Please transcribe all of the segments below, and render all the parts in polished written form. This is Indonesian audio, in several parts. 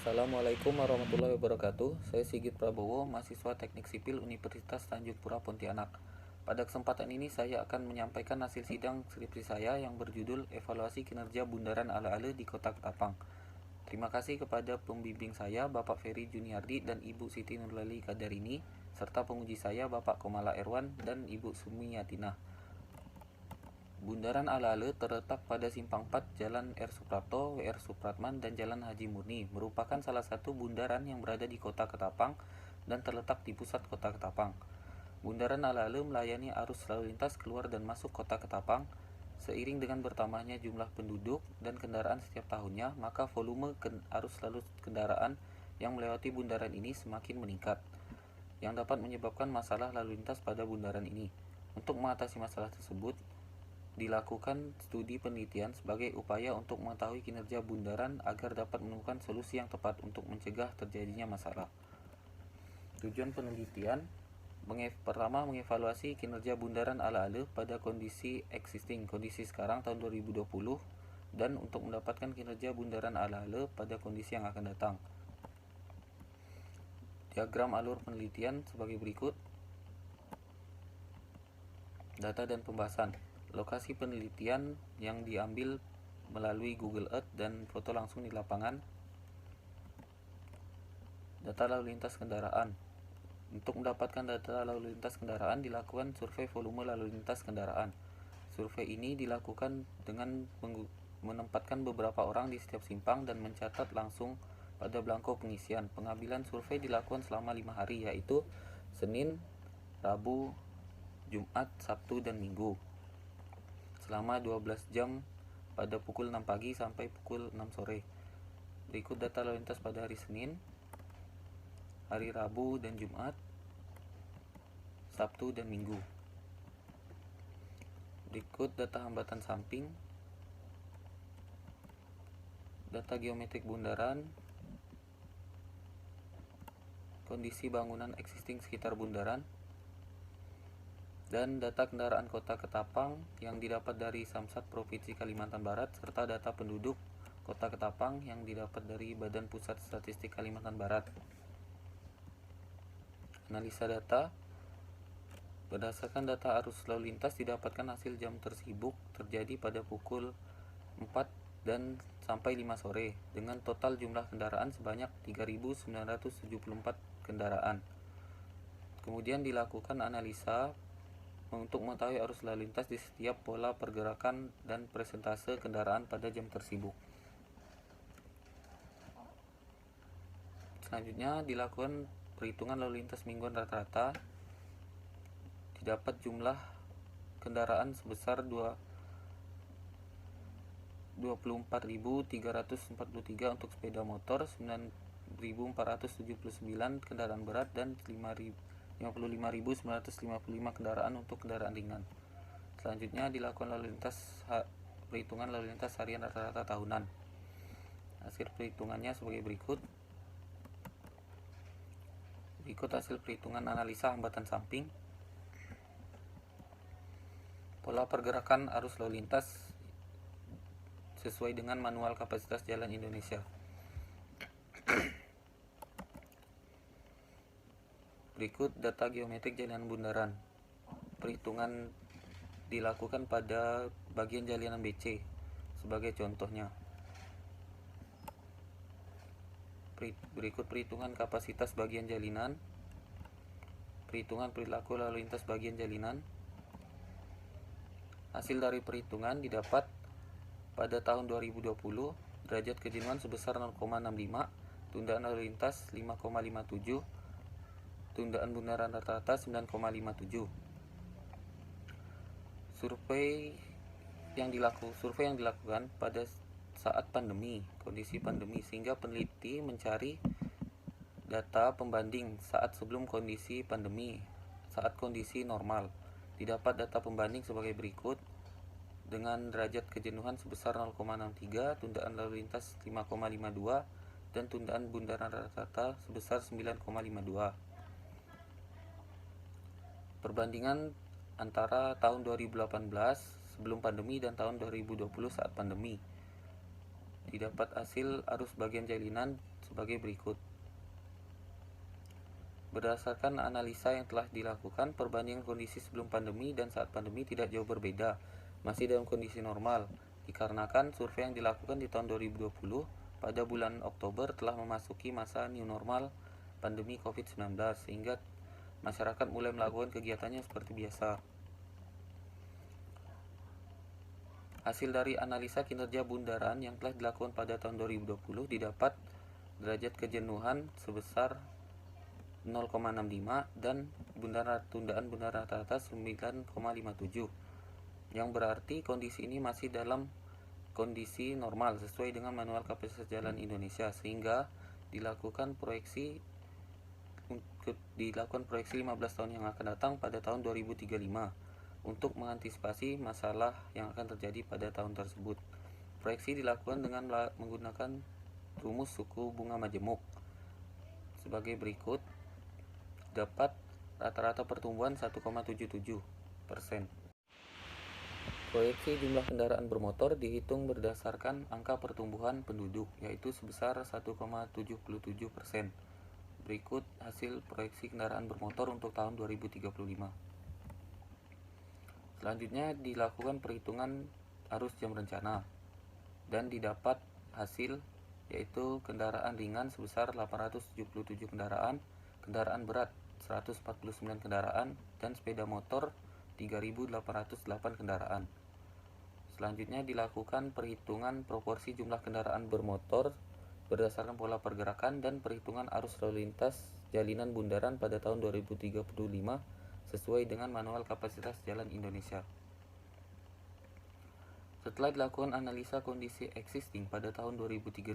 Assalamualaikum warahmatullahi wabarakatuh. Saya Sigit Prabowo, mahasiswa Teknik Sipil Universitas Tanjung Pura Pontianak. Pada kesempatan ini saya akan menyampaikan hasil sidang skripsi saya yang berjudul Evaluasi Kinerja Bundaran Ala-Ale di Kota Ketapang. Terima kasih kepada pembimbing saya Bapak Ferry Juniardi dan Ibu Siti Nurlali Kadarini, serta penguji saya Bapak Komala Erwan dan Ibu Sumiyatinah. Bundaran Ala-Ale terletak pada Simpang 4 Jalan R. Suprapto, W.R. Supratman, dan Jalan Haji Murni, merupakan salah satu bundaran yang berada di Kota Ketapang dan terletak di pusat Kota Ketapang. Bundaran Ala-Ale melayani arus lalu lintas keluar dan masuk Kota Ketapang. Seiring dengan bertambahnya jumlah penduduk dan kendaraan setiap tahunnya, maka volume arus lalu kendaraan yang melewati bundaran ini semakin meningkat, yang dapat menyebabkan masalah lalu lintas pada bundaran ini. Untuk mengatasi masalah tersebut, dilakukan studi penelitian sebagai upaya untuk mengetahui kinerja bundaran agar dapat menemukan solusi yang tepat untuk mencegah terjadinya masalah. Tujuan penelitian pertama, mengevaluasi kinerja bundaran Ala-Ale pada kondisi kondisi sekarang tahun 2020, dan untuk mendapatkan kinerja bundaran Ala-Ale pada kondisi yang akan datang. Diagram alur penelitian sebagai berikut. Data dan pembahasan. Lokasi penelitian yang diambil melalui Google Earth dan foto langsung di lapangan. Data lalu lintas kendaraan. Untuk mendapatkan data lalu lintas kendaraan, dilakukan survei volume lalu lintas kendaraan. Survei ini dilakukan dengan menempatkan beberapa orang di setiap simpang dan mencatat langsung pada belangko pengisian. Pengambilan survei dilakukan selama 5 hari, yaitu Senin, Rabu, Jumat, Sabtu, dan Minggu, selama 12 jam pada pukul 6 pagi sampai pukul 6 sore. Berikut data lalu lintas pada hari Senin, hari Rabu dan Jumat, Sabtu dan Minggu. Berikut data hambatan samping, data geometrik bundaran, kondisi bangunan existing sekitar bundaran, dan data kendaraan Kota Ketapang yang didapat dari Samsat Provinsi Kalimantan Barat, serta data penduduk Kota Ketapang yang didapat dari Badan Pusat Statistik Kalimantan Barat. Analisa data. Berdasarkan data arus lalu lintas, didapatkan hasil jam tersibuk terjadi pada pukul 4 dan sampai 5 sore dengan total jumlah kendaraan sebanyak 3.974 kendaraan. Kemudian dilakukan analisa untuk mengetahui arus lalu lintas di setiap pola pergerakan dan persentase kendaraan pada jam tersibuk. Selanjutnya dilakukan perhitungan lalu lintas mingguan rata-rata. Didapat jumlah kendaraan sebesar 24.343 untuk sepeda motor, 9.479 kendaraan berat, dan 55.955 kendaraan untuk kendaraan ringan. Selanjutnya dilakukan perhitungan lalu lintas harian rata-rata tahunan. Hasil perhitungannya sebagai berikut. Berikut hasil perhitungan analisa hambatan samping. Pola pergerakan arus lalu lintas sesuai dengan manual kapasitas jalan Indonesia. Berikut data geometrik jalanan bundaran. Perhitungan dilakukan pada bagian jalanan BC sebagai contohnya. Berikut perhitungan kapasitas bagian jalinan. Perhitungan perilaku lalu lintas bagian jalinan. Hasil dari perhitungan didapat pada tahun 2020, derajat kejenuhan sebesar 0,65, tundaan lalu lintas 5,57, tundaan bundaran rata-rata 9,57. Survei yang dilakukan pada saat kondisi pandemi, sehingga peneliti mencari data pembanding saat sebelum kondisi pandemi, saat kondisi normal. Didapat data pembanding sebagai berikut. Dengan derajat kejenuhan sebesar 0,63, tundaan lalu lintas 5,52, dan tundaan bundaran rata-rata sebesar 9,52. Perbandingan antara tahun 2018 sebelum pandemi dan tahun 2020 saat pandemi. Didapat hasil arus bagian jalinan sebagai berikut. Berdasarkan analisa yang telah dilakukan, perbandingan kondisi sebelum pandemi dan saat pandemi tidak jauh berbeda, masih dalam kondisi normal, dikarenakan survei yang dilakukan di tahun 2020 pada bulan Oktober telah memasuki masa new normal pandemi COVID-19, sehingga masyarakat mulai melakukan kegiatannya seperti biasa. Hasil dari analisa kinerja bundaran yang telah dilakukan pada tahun 2020 didapat derajat kejenuhan sebesar 0,65 dan tundaan bundaran rata-rata 9,57, yang berarti kondisi ini masih dalam kondisi normal sesuai dengan manual kapasitas jalan Indonesia, sehingga dilakukan proyeksi 15 tahun yang akan datang pada tahun 2035 untuk mengantisipasi masalah yang akan terjadi pada tahun tersebut. Proyeksi dilakukan dengan menggunakan rumus suku bunga majemuk sebagai berikut. Dapat rata-rata pertumbuhan 1,77%. Proyeksi jumlah kendaraan bermotor dihitung berdasarkan angka pertumbuhan penduduk, yaitu sebesar 1,77%. Berikut hasil proyeksi kendaraan bermotor untuk tahun 2035. Selanjutnya dilakukan perhitungan arus jam rencana dan didapat hasil, yaitu kendaraan ringan sebesar 877 kendaraan, kendaraan berat 149 kendaraan, dan sepeda motor 3.808 kendaraan. Selanjutnya dilakukan perhitungan proporsi jumlah kendaraan bermotor berdasarkan pola pergerakan dan perhitungan arus lalu lintas jalinan bundaran pada tahun 2035 sesuai dengan manual kapasitas jalan Indonesia. Setelah dilakukan analisa kondisi existing pada tahun 2035,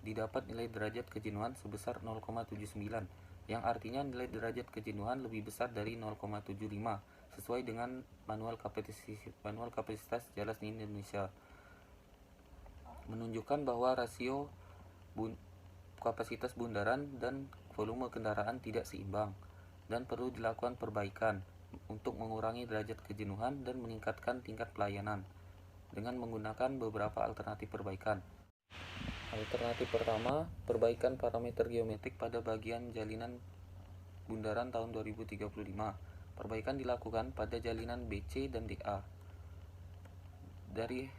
didapat nilai derajat kejenuhan sebesar 0,79, yang artinya nilai derajat kejenuhan lebih besar dari 0,75 sesuai dengan manual kapasitas jalan Indonesia, menunjukkan bahwa rasio kapasitas bundaran dan volume kendaraan tidak seimbang dan perlu dilakukan perbaikan untuk mengurangi derajat kejenuhan dan meningkatkan tingkat pelayanan dengan menggunakan beberapa alternatif perbaikan. Alternatif pertama, perbaikan parameter geometrik pada bagian jalinan bundaran tahun 2035. Perbaikan dilakukan pada jalinan BC dan DA. Dari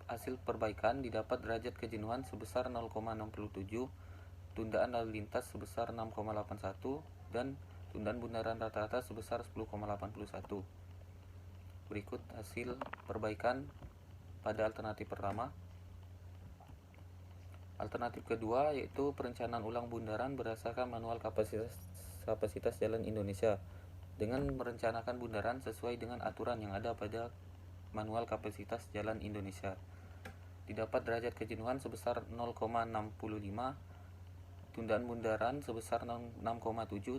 hasil perbaikan didapat derajat kejenuhan sebesar 0,67, tundaan lalu lintas sebesar 6,81, dan tundaan bundaran rata-rata sebesar 10,81. Berikut hasil perbaikan pada alternatif pertama. Alternatif kedua yaitu perencanaan ulang bundaran berdasarkan manual kapasitas jalan Indonesia dengan merencanakan bundaran sesuai dengan aturan yang ada pada manual kapasitas jalan Indonesia. Didapat derajat kejenuhan sebesar 0,65, tundaan bundaran sebesar 6,7,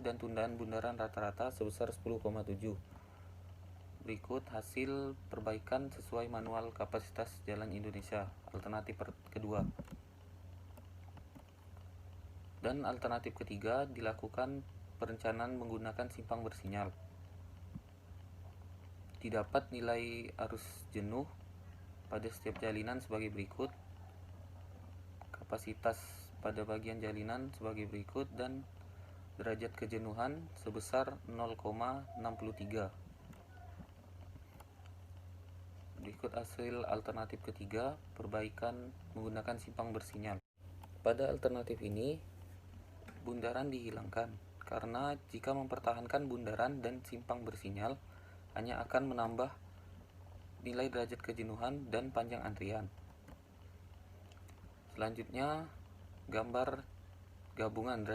dan tundaan bundaran rata-rata sebesar 10,7. Berikut hasil perbaikan sesuai manual kapasitas jalan Indonesia, alternatif kedua. Dan alternatif ketiga dilakukan perencanaan menggunakan simpang bersinyal. Didapat nilai arus jenuh pada setiap jalinan sebagai berikut, kapasitas pada bagian jalinan sebagai berikut, dan derajat kejenuhan sebesar 0,63. Berikut hasil alternatif ketiga, perbaikan menggunakan simpang bersinyal. Pada alternatif ini, bundaran dihilangkan karena jika mempertahankan bundaran dan simpang bersinyal hanya akan menambah nilai derajat kejenuhan dan panjang antrian. Selanjutnya, gambar gabungan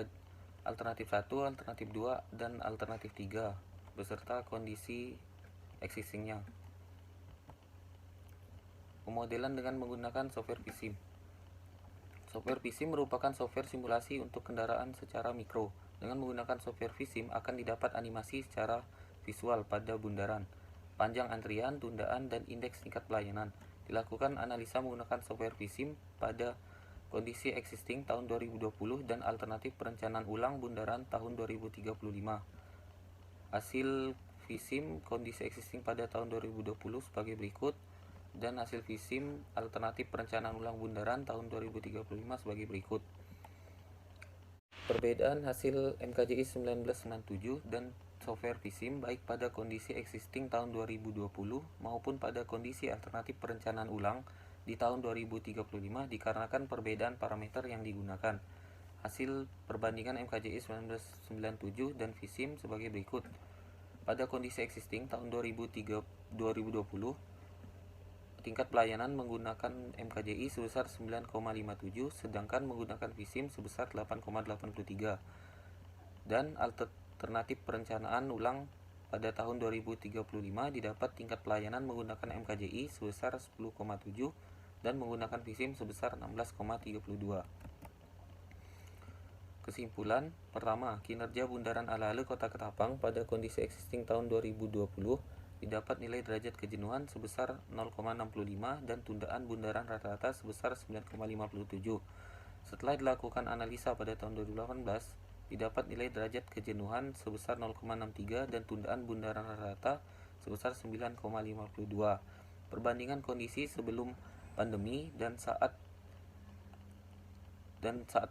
alternatif 1, alternatif 2, dan alternatif 3 beserta kondisi existingnya. Pemodelan dengan menggunakan software VSIM. Software VSIM merupakan software simulasi untuk kendaraan secara mikro. Dengan menggunakan software VSIM akan didapat animasi secara visual pada bundaran, panjang antrian, tundaan, dan indeks tingkat pelayanan. Dilakukan analisa menggunakan software VSIM pada kondisi existing tahun 2020 dan alternatif perencanaan ulang bundaran tahun 2035. Hasil VSIM kondisi existing pada tahun 2020 sebagai berikut, dan hasil VSIM alternatif perencanaan ulang bundaran tahun 2035 sebagai berikut. Perbedaan hasil MKJI 1997 dan software VISIM baik pada kondisi existing tahun 2020 maupun pada kondisi alternatif perencanaan ulang di tahun 2035 dikarenakan perbedaan parameter yang digunakan. Hasil perbandingan MKJI 1997 dan VISIM sebagai berikut. Pada kondisi existing tahun 2020, tingkat pelayanan menggunakan MKJI sebesar 9,57, sedangkan menggunakan VISIM sebesar 8,83. Dan alternatif perencanaan ulang pada tahun 2035 didapat tingkat pelayanan menggunakan MKJI sebesar 10,7 dan menggunakan VISIM sebesar 16,32. Kesimpulan, pertama, kinerja bundaran ala-ala Kota Ketapang pada kondisi existing tahun 2020 didapat nilai derajat kejenuhan sebesar 0,65 dan tundaan bundaran rata-rata sebesar 9,57. Setelah dilakukan analisa pada tahun 2018, didapat nilai derajat kejenuhan sebesar 0,63 dan tundaan bundaran rata-rata sebesar 9,52. Perbandingan kondisi sebelum pandemi dan saat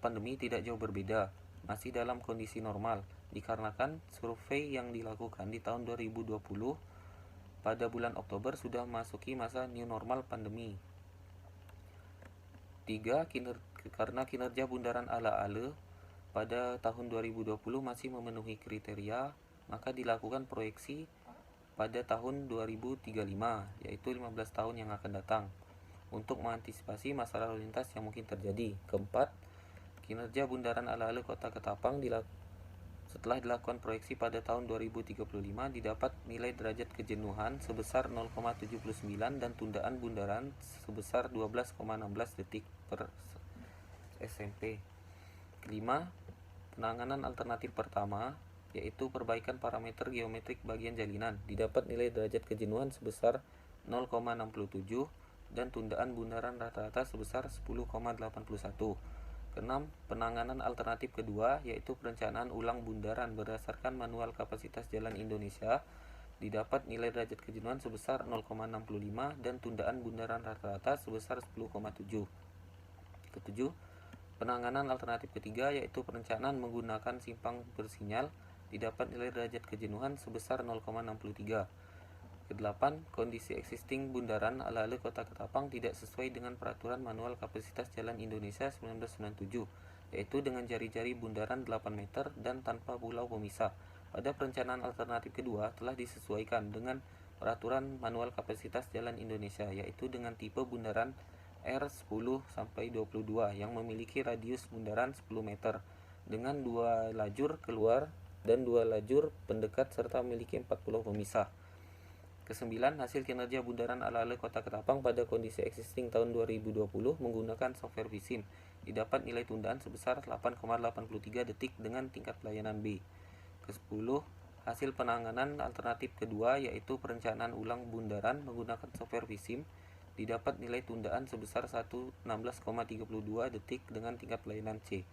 pandemi tidak jauh berbeda, masih dalam kondisi normal, dikarenakan survei yang dilakukan di tahun 2020 pada bulan Oktober sudah memasuki masa new normal pandemi. 3. Karena kinerja bundaran ala-ala pada tahun 2020 masih memenuhi kriteria, maka dilakukan proyeksi pada tahun 2035, yaitu 15 tahun yang akan datang, untuk mengantisipasi masalah lalu lintas yang mungkin terjadi. Keempat, kinerja bundaran ala-ala Kota Ketapang setelah dilakukan proyeksi pada tahun 2035 didapat nilai derajat kejenuhan sebesar 0,79 dan tundaan bundaran sebesar 12,16 detik per SMP. Kelima, penanganan alternatif pertama, yaitu perbaikan parameter geometrik bagian jalinan, didapat nilai derajat kejenuhan sebesar 0,67 dan tundaan bundaran rata-rata sebesar 10,81. Keenam, penanganan alternatif kedua, yaitu perencanaan ulang bundaran berdasarkan manual kapasitas jalan Indonesia, didapat nilai derajat kejenuhan sebesar 0,65 dan tundaan bundaran rata-rata sebesar 10,7. Ketujuh, penanganan alternatif ketiga, yaitu perencanaan menggunakan simpang bersinyal, didapat nilai derajat kejenuhan sebesar 0,63. Kedelapan, kondisi existing bundaran ala-ala Kota Ketapang tidak sesuai dengan peraturan manual kapasitas jalan Indonesia 1997, yaitu dengan jari-jari bundaran 8 meter dan tanpa pulau pemisah. Pada perencanaan alternatif kedua telah disesuaikan dengan peraturan manual kapasitas jalan Indonesia, yaitu dengan tipe bundaran R10-22 yang memiliki radius bundaran 10 meter dengan 2 lajur keluar dan 2 lajur pendekat serta memiliki 4 pulau pemisah. Kesembilan, hasil kinerja bundaran ala-ala Kota Ketapang pada kondisi existing tahun 2020 menggunakan software VISIM, didapat nilai tundaan sebesar 8,83 detik dengan tingkat pelayanan B. Ke-10, hasil penanganan alternatif kedua, yaitu perencanaan ulang bundaran menggunakan software VISIM, didapat nilai tundaan sebesar 16,32 detik dengan tingkat pelayanan C.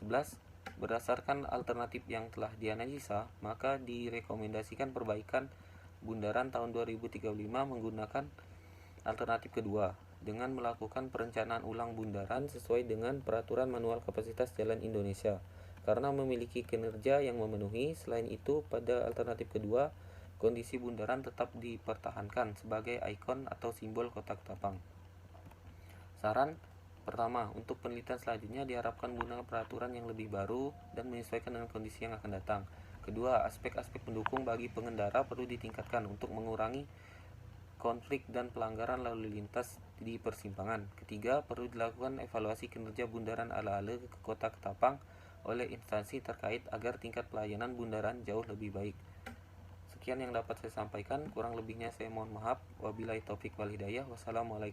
11. Berdasarkan alternatif yang telah dianalisa, maka direkomendasikan perbaikan bundaran tahun 2035 menggunakan alternatif kedua dengan melakukan perencanaan ulang bundaran sesuai dengan peraturan manual kapasitas jalan Indonesia karena memiliki kinerja yang memenuhi. Selain itu, pada alternatif kedua, kondisi bundaran tetap dipertahankan sebagai ikon atau simbol Kota Ketapang. Saran pertama, untuk penelitian selanjutnya diharapkan menggunakan peraturan yang lebih baru dan menyesuaikan dengan kondisi yang akan datang. Kedua, aspek-aspek pendukung bagi pengendara perlu ditingkatkan untuk mengurangi konflik dan pelanggaran lalu lintas di persimpangan. Ketiga, perlu dilakukan evaluasi kinerja bundaran ala-ala ke Kota Ketapang oleh instansi terkait agar tingkat pelayanan bundaran jauh lebih baik. Sekian yang dapat saya sampaikan, kurang lebihnya saya mohon maaf. Wabillahi taufik wal hidayah. Wassalamualaikum.